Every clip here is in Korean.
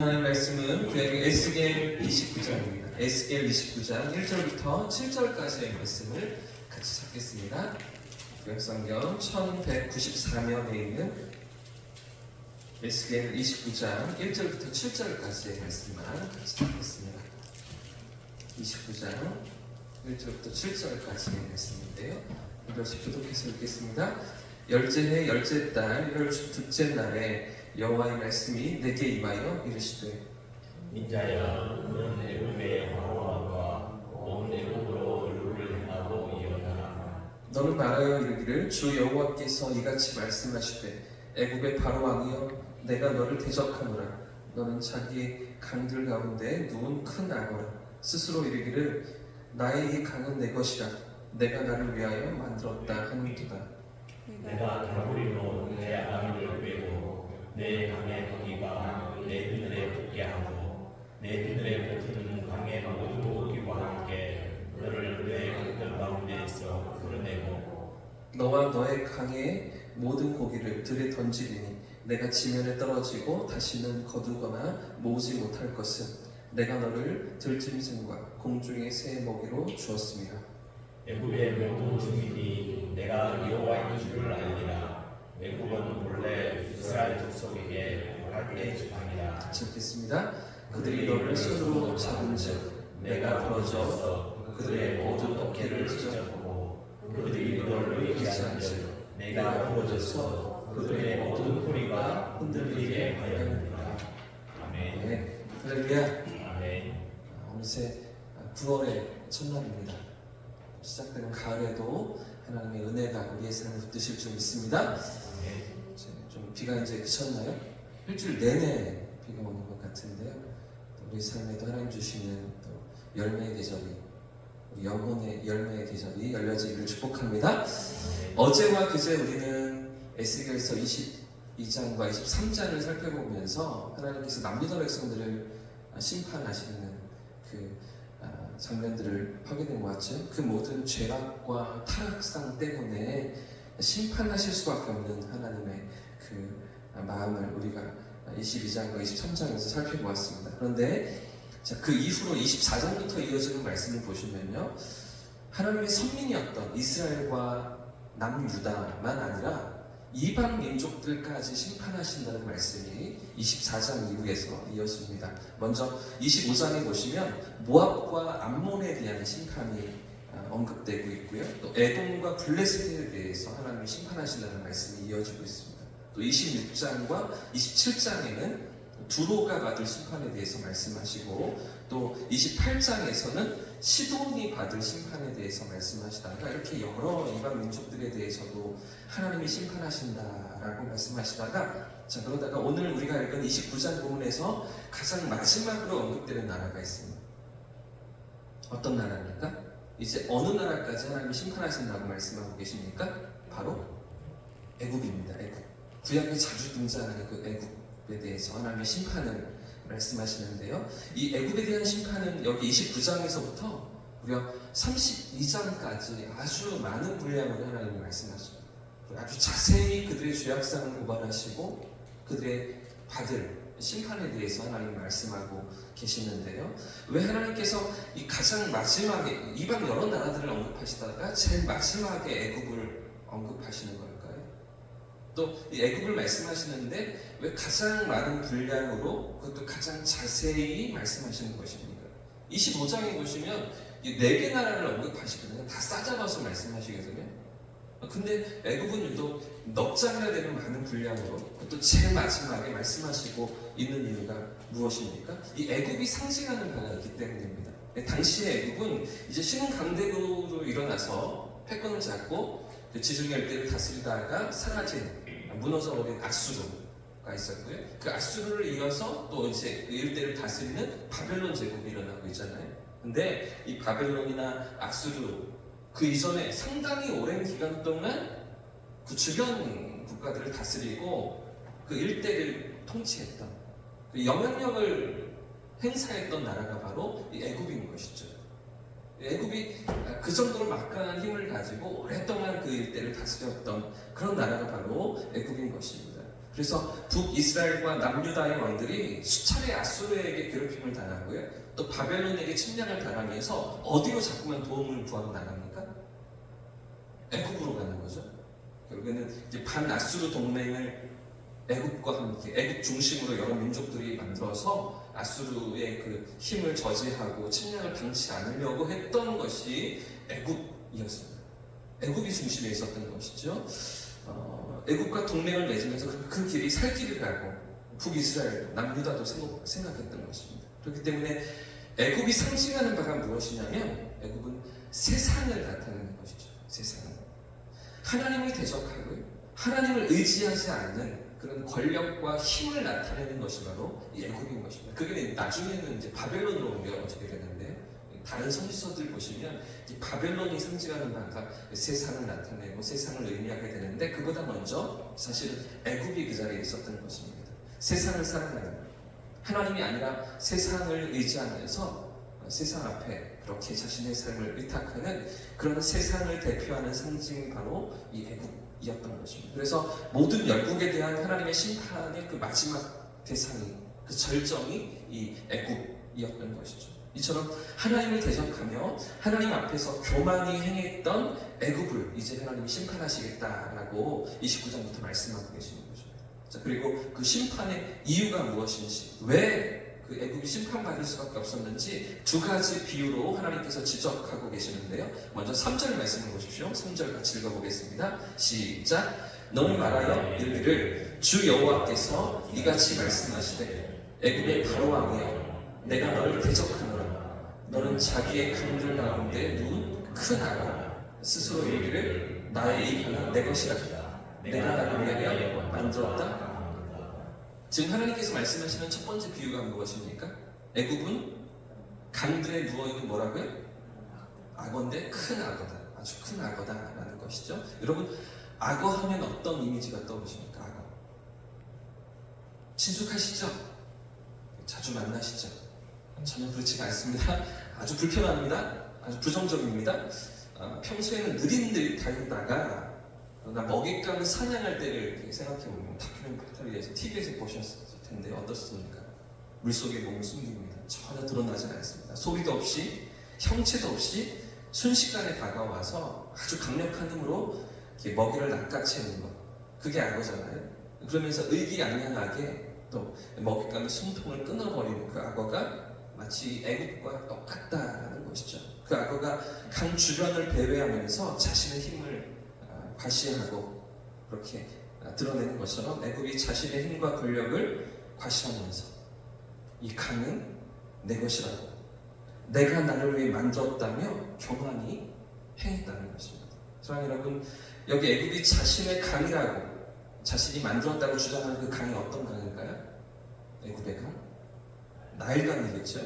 하나님 말씀은 구약의 에스겔 29장입니다. 에스겔 29장 1절부터 7절까지의 말씀을 같이 찾겠습니다. 구약성경 1194면에 있는 에스겔 29장 1절부터 7절까지의 말씀만 같이 찾겠습니다. 29장 1절부터 7절까지의 말씀인데요. 한 절씩 교독해서 읽겠습니다. 열째해 열째 달 1월 둘째 날에 여호와의 말씀이 내게 임하여 이르시되 인자야, 너는 애굽의 바로왕과 온 애굽으로 룰을 행하고 이어나라. 너는 말하여 이르기를 주 여호와께서 이같이 말씀하시되 애굽의 바로왕이여 내가 너를 대적하노라. 너는 자기의 강들 가운데 누운 큰 악어라. 스스로 이르기를 나의 이 강은 내 것이라. 내가 나를 위하여 만들었다 하는도다. 내가 다구리로 내 아미를 꿰고 내 강의 거기가 내 비늘에 붙게 하고 내 비늘에 붙은 강의 모든 고기와 함께 너를 내 강들 가운데에서 풀어내고 너와 너의 강의 모든 고기를 들에 던지리니 내가 지면에 떨어지고 다시는 거두거나 모으지 못할 것은 내가 너를 들짐승과 공중의 새의 먹이로 주었습니다. 애굽의 모든 주민이 내가 여호와인 줄을 알리라. 애굽은 본래 이스라엘 족속에게 갈대 지방이라. 같이 읽겠습니다. 그들이 너를 손으로 잡은즉 내가 부러져 그들의 모든 어깨를 찢어보고 그들이 너를 의지한즉 내가 부러져서 그들의 모든 뿌리가 흔들리게 하였느니라. 아멘. 네, 할렐루야. 아멘. 어느새 9월의 첫날입니다. 시작되는 가을에도 하나님의 은혜가 우리의 삶에 붙으실 줄 믿습니다. 아멘. 좀 비가 이제 그쳤나요? 일주일 내내 비가 오는 것 같은데요. 우리 삶에도 하나님 주시는 또 열매의 계절이, 우리 영혼의 열매의 계절이 열려지기를 축복합니다. 어제와 그제 우리는 에스겔서 22장과 23장을 살펴보면서 하나님께서 남유다 백성들을 심판하시는 그 장면들을 확인해 보았죠. 그 모든 죄악과 타락상 때문에 심판하실 수밖에 없는 하나님의 그 마음을 우리가 22장과 23장에서 살펴보았습니다. 그런데 그 이후로 24장부터 이어지는 말씀을 보시면요, 하나님의 선민이었던 이스라엘과 남유다만 아니라 이방 민족들까지 심판하신다는 말씀이 24장 이후에서 이어집니다. 먼저 25장에 보시면 모압과 암몬에 대한 심판이 언급되고 있고요. 또 에돔과 블레셋에 대해서 하나님이 심판하신다는 말씀이 이어지고 있습니다. 또 26장과 27장에는 두로가 받을 심판에 대해서 말씀하시고 또 28장에서는 시돈이 받을 심판에 대해서 말씀하시다가 이렇게 여러 이방 민족들에 대해서도 하나님이 심판하신다라고 말씀하시다가 자 그러다가 오늘 우리가 읽은 29장 본문에서 가장 마지막으로 언급되는 나라가 있습니다. 어떤 나라입니까? 이제 어느 나라까지 하나님이 심판하신다고 말씀하고 계십니까? 바로 애굽입니다. 애굽. 구약에 자주 등장하는 그 애굽에 대해서 하나님의 심판을 말씀하시는데요. 이 애굽에 대한 심판은 여기 29장에서부터 무려 32장까지 아주 많은 분량으로 하나님이 말씀하십니다. 아주 자세히 그들의 죄악상을 고발하시고 그들의 받을 심판에 대해서 하나님이 말씀하고 계시는데요. 왜 하나님께서 이 가장 마지막에 이방 여러 나라들을 언급하시다가 제일 마지막에 애굽을 언급하시는 걸까요? 또 이 애굽을 말씀하시는데 왜 가장 많은 분량으로 그것도 가장 자세히 말씀하시는 것입니까? 25장에 보시면 4개 나라를 언급하시거든요. 다 싸잡아서 말씀하시거든요. 근데 애굽은 유독 넉 장이나 되는 많은 분량으로 그것도 제일 마지막에 말씀하시고 있는 이유가 무엇입니까? 이 애굽이 상징하는 바가 있기 때문입니다. 당시의 애굽은 이제 신흥 강대국으로 일어나서 패권을 잡고 지중 열대를 다스리다가 사라진 무너져버린 아수르가 있었고요. 그 아수르를 이어서 또 이제 그 일대를 다스리는 바벨론 제국이 일어나고 있잖아요. 근데 이 바벨론이나 아수르 그 이전에 상당히 오랜 기간 동안 그 주변 국가들을 다스리고 그 일대를 통치했던 그 영향력을 행사했던 나라가 바로 이 애굽인 것이죠. 애굽이 그 정도로 막강한 힘을 가지고 오랫동안 그 일대를 다스렸던 그런 나라가 바로 애굽인 것입니다. 그래서 북이스라엘과 남유다의 왕들이 수차례 아수르에게 괴롭힘을 당하고요. 또 바벨론에게 침략을 당하면서 어디로 자꾸만 도움을 구하고 나갑니까? 애굽으로 가는 거죠. 결국에는 이제 반아수르 동맹을 애굽과 함께 애굽 중심으로 여러 민족들이 만들어서 아수르의 그 힘을 저지하고 침략을 방치 않으려고 했던 것이 애굽이었습니다. 애굽이 중심에 있었던 것이죠. 애굽과 동맹을 맺으면서 그 길이 살 길을 가고 북이스라엘, 남유다도 생각했던 것입니다. 그렇기 때문에 애굽이 상징하는 바가 무엇이냐면 애굽은 세상을 나타내는 것이죠. 세상을. 하나님을 대적하고요. 하나님을 의지하지 않는 그런 권력과 힘을 나타내는 것이 바로 이 애굽인 것입니다. 그게 나중에는 이제 바벨론으로 옮겨지게 되는데 다른 선지서들 보시면 이 바벨론이 상징하는 바가 세상을 나타내고 세상을 의미하게 되는데 그보다 먼저 사실은 애굽이 그 자리에 있었던 것입니다. 세상을 살아가는 하나님이 아니라 세상을 의지하면서 세상 앞에 그렇게 자신의 삶을 의탁하는 그런 세상을 대표하는 상징이 바로 이 애굽이었던 것입니다. 그래서 모든 열국에 대한 하나님의 심판의 그 마지막 대상이 그 절정이 이 애굽이었던 것이죠. 이처럼 하나님을 대적하며 하나님 앞에서 교만히 행했던 애굽을 이제 하나님이 심판하시겠다라고 29장부터 말씀하고 계시는 거죠. 자, 그리고 그 심판의 이유가 무엇인지, 왜 그 애굽이 심판받을 수밖에 없었는지 두 가지 비유로 하나님께서 지적하고 계시는데요. 먼저 3절 말씀을 보십시오. 3절 같이 읽어보겠습니다. 시작. 너는 말하여 이르기를 주 여호와께서 이같이 말씀하시되 애굽의 바로 왕이여 내가 너를 대적하노라. 너는 자기의 강들 가운데 누운 큰 악을 스스로 이르기를 나의 이 하는 내 것이라. 내가 나를 위하여 만들었다. 지금 하나님께서 말씀하시는 첫 번째 비유가 무엇입니까? 애굽은 강들에 누워있는 뭐라고요? 악어인데 큰 악어다. 아주 큰 악어다라는 것이죠. 여러분, 악어 하면 어떤 이미지가 떠오르십니까? 악어. 친숙하시죠? 자주 만나시죠? 전혀 그렇지가 않습니다. 아주 불편합니다. 아주 부정적입니다. 평소에는 느릿느릿 다니다가 먹잇감을 사냥할 때를 생각해보면 다큐멘터리에서 TV에서 보셨을 텐데 어떻습니까? 물속에 몸을 숨깁니다. 전혀 드러나지 않습니다. 소리도 없이 형체도 없이 순식간에 다가와서 아주 강력한 힘으로 먹이를 낚아채는 것, 그게 악어잖아요. 그러면서 의기양양하게 또 먹잇감의 숨통을 끊어버리는 그 악어가 마치 애국과 똑같다라는 것이죠. 그 악어가 강 주변을 배회하면서 자신의 힘을 과시하고 그렇게 드러내는 것처럼 애굽이 자신의 힘과 권력을 과시하면서 이 강은 내 것이라고, 내가 나를 위해 만들었다며 교만히 행했다는 것입니다. 사랑하는 여러분, 여기 애굽이 자신의 강이라고, 자신이 만들었다고 주장하는 그 강이 어떤 강일까요? 애굽의 강? 나일강이겠죠.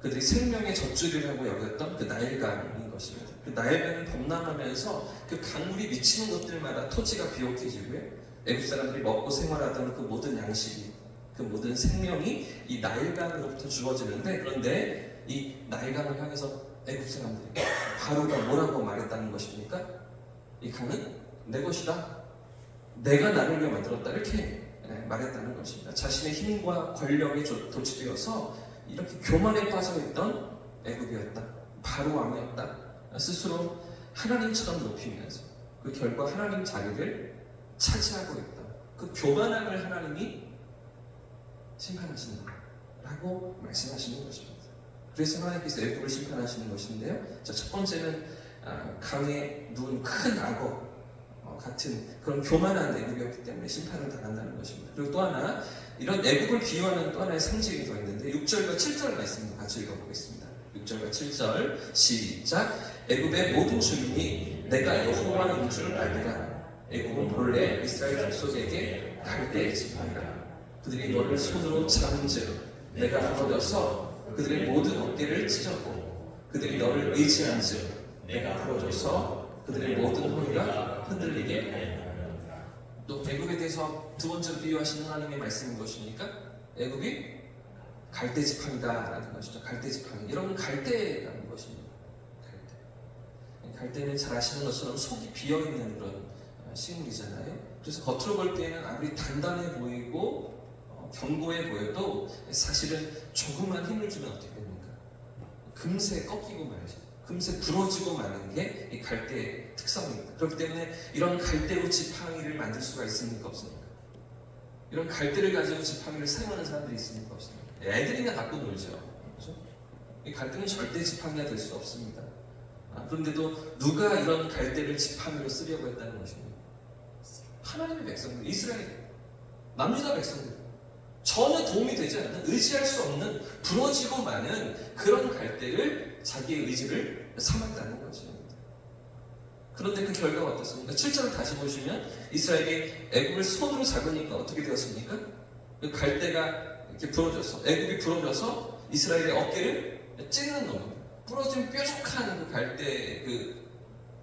그들이 생명의 젖줄이라고 여겼던 그 나일강인 것입니다. 그 나일강을 범람하면서 그 강물이 미치는 곳들마다 토지가 비옥해지고요. 애굽 사람들이 먹고 생활하던 그 모든 양식이, 그 모든 생명이 이 나일강으로부터 주어지는데, 그런데 이 나일강을 향해서 애굽 사람들이 바로가 뭐라고 말했다는 것입니까? 이 강은 내 것이다. 내가 나를 위해 만들었다. 이렇게 말했다는 것입니다. 자신의 힘과 권력에 도취되어서 이렇게 교만에 빠져있던 애굽이었다. 바로 왕이었다. 스스로 하나님처럼 높이면서 그 결과 하나님 자리를 차지하고 있다. 그 교만함을 하나님이 심판하신다 라고 말씀하시는 것입니다. 그래서 하나님께서 애굽을 심판하시는 것인데요. 자, 첫 번째는 강에 누운 큰 악어 같은 그런 교만한 애굽이었기 때문에 심판을 당한다는 것입니다. 그리고 또 하나, 이런 애굽을 비유하는 또 하나의 상징이 더 있는데 6절과 7절 말씀을 같이 읽어보겠습니다. 6절과 7절 시작. 애굽의 모든 주민이 내가 여호와인 줄 알리라. 애굽은 본래 이스라엘 족속에게 갈대의 지팡이라. 그들이 너를 손으로 잡은즉 내가 풀어져서 그들의 모든 어깨를 찢었고, 그들이 너를 의지한즉 내가 풀어줘서 그들의 모든 허리가 흔들리게 하였다. 또 애굽에 대해서 두 번째로 비유하시는 하나님의 말씀은 무엇입니까? 애굽이 갈대지팡이다라는 것이죠. 갈대지팡이. 여러분, 갈대라는 것입니다. 갈대는 잘 아시는 것처럼 속이 비어있는 그런 식물이잖아요. 그래서 겉으로 볼 때는 아무리 단단해 보이고 견고해 보여도 사실은 조금만 힘을 주면 어떻게 됩니까? 금세 꺾이고 말죠. 금세 부러지고 마는 게 이 갈대의 특성입니다. 그렇기 때문에 이런 갈대로 지팡이를 만들 수가 있습니까? 없습니까? 이런 갈대를 가지고 지팡이를 사용하는 사람들이 있습니까? 없습니까? 애들이나 갖고 놀죠. 그렇죠? 이 갈대는 절대 지팡이가 될 수 없습니다. 그런데도 누가 이런 갈대를 지팡이로 쓰려고 했다는 것입니다. 하나님의 백성들, 이스라엘, 남유다 백성들, 전혀 도움이 되지 않는, 의지할 수 없는, 부러지고 마는 그런 갈대를 자기의 의지를 삼았다는 것입니다. 그런데 그 결과가 어떻습니까? 7절을 다시 보시면 이스라엘이 애굽을 손으로 잡으니까 어떻게 되었습니까? 그 갈대가 이렇게 부러져서, 애굽이 부러져서 이스라엘의 어깨를 찌르는 겁니다. 부러진 뾰족한 그 갈대 그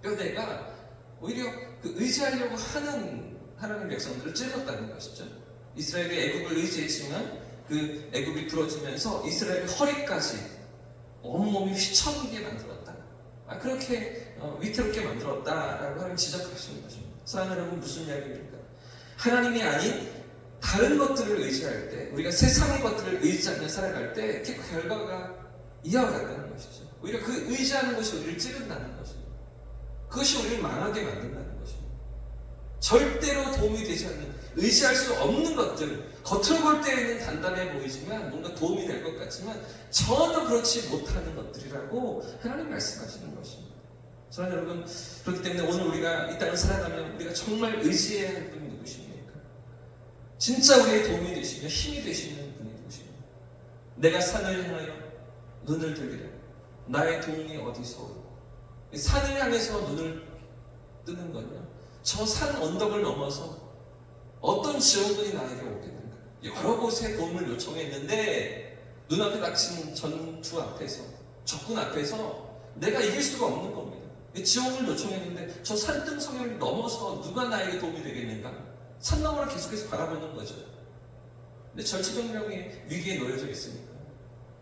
뼈대가 오히려 그 의지하려고 하는 하나님의 백성들을 찔렀다는 것이죠. 이스라엘이 애굽을 의지했지만 그 애굽이 부러지면서 이스라엘의 허리까지 온몸이 휘청이게 만들었다. 그렇게 위태롭게 만들었다라고 하나님 지적하시는 것입니다. 사랑하는 여러분, 무슨 이야기입니까? 하나님이 아닌 다른 것들을 의지할 때, 우리가 세상의 것들을 의지하며 살아갈 때 그 결과가 이어간다는 것이죠. 오히려 그 의지하는 것이 우리를 찌른다는 것입니다. 그것이 우리를 망하게 만든다는 것입니다. 절대로 도움이 되지 않는, 의지할 수 없는 것들, 겉으로 볼 때에는 단단해 보이지만 뭔가 도움이 될 것 같지만 전혀 그렇지 못하는 것들이라고 하나님 말씀하시는 것입니다. 사랑하는 여러분, 그렇기 때문에 오늘 우리가 이 땅을 살아가면 우리가 정말 의지해야 할 분이 누구십니까? 진짜 우리의 도움이 되시며 힘이 되시는 분이 누구십니까? 내가 산을 향하여 눈을 들리라. 나의 도움이 어디서 오고? 산을 향해서 눈을 뜨는 건요, 저 산 언덕을 넘어서 어떤 지원군이 나에게 오겠는가? 여러 곳에 도움을 요청했는데 눈앞에 닥친 전투 앞에서, 적군 앞에서 내가 이길 수가 없는 겁니다. 지원을 요청했는데 저 산등성을 넘어서 누가 나에게 도움이 되겠는가? 산 너머를 계속해서 바라보는 거죠. 근데 전체적명이 위기에 놓여져 있으니까.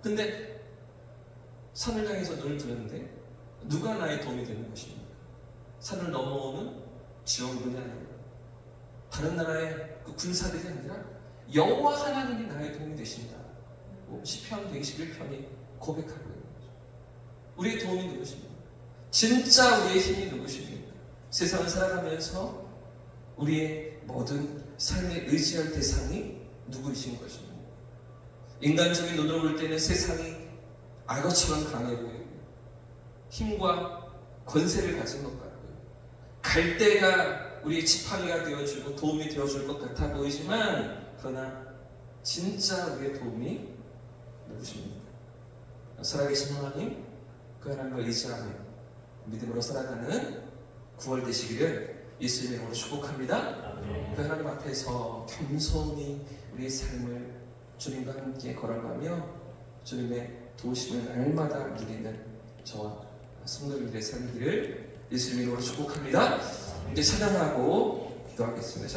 근데 산을 향해서 눈을 뜨는데 누가 나의 도움이 되는 것입니까? 산을 넘어오는 지원군이 아니라 다른 나라의 그 군사들이 아니라 여호와 하나님이 나의 도움이 되신다. 시편 121편이 고백하고 있는 거죠. 우리의 도움이 누구십니까? 진짜 우리의 힘이 누구십니까? 세상을 살아가면서 우리의 모든 삶에 의지할 대상이 누구이신 것입니까? 인간적인 눈으로 볼 때는 세상이 악어처럼 강해 보이고 힘과 권세를 가진 것 같고요. 갈대가 우리의 지팡이가 되어주고 도움이 되어줄 것 같아 보이지만, 그러나 진짜 우리의 도움이 누구십니까? 살아계신 하나님, 그 하나님을 의지하며 믿음으로 살아가는 9월 되시기를 예수님의 이름으로 축복합니다. 그 하나님 앞에서 겸손히 우리의 삶을 주님과 함께 걸어가며 주님의 도우심을 날마다 누리는 저와 성도님들의 삶이기를 예수님의 이름으로 축복합니다. 이제 찬양하고 기도하겠습니다.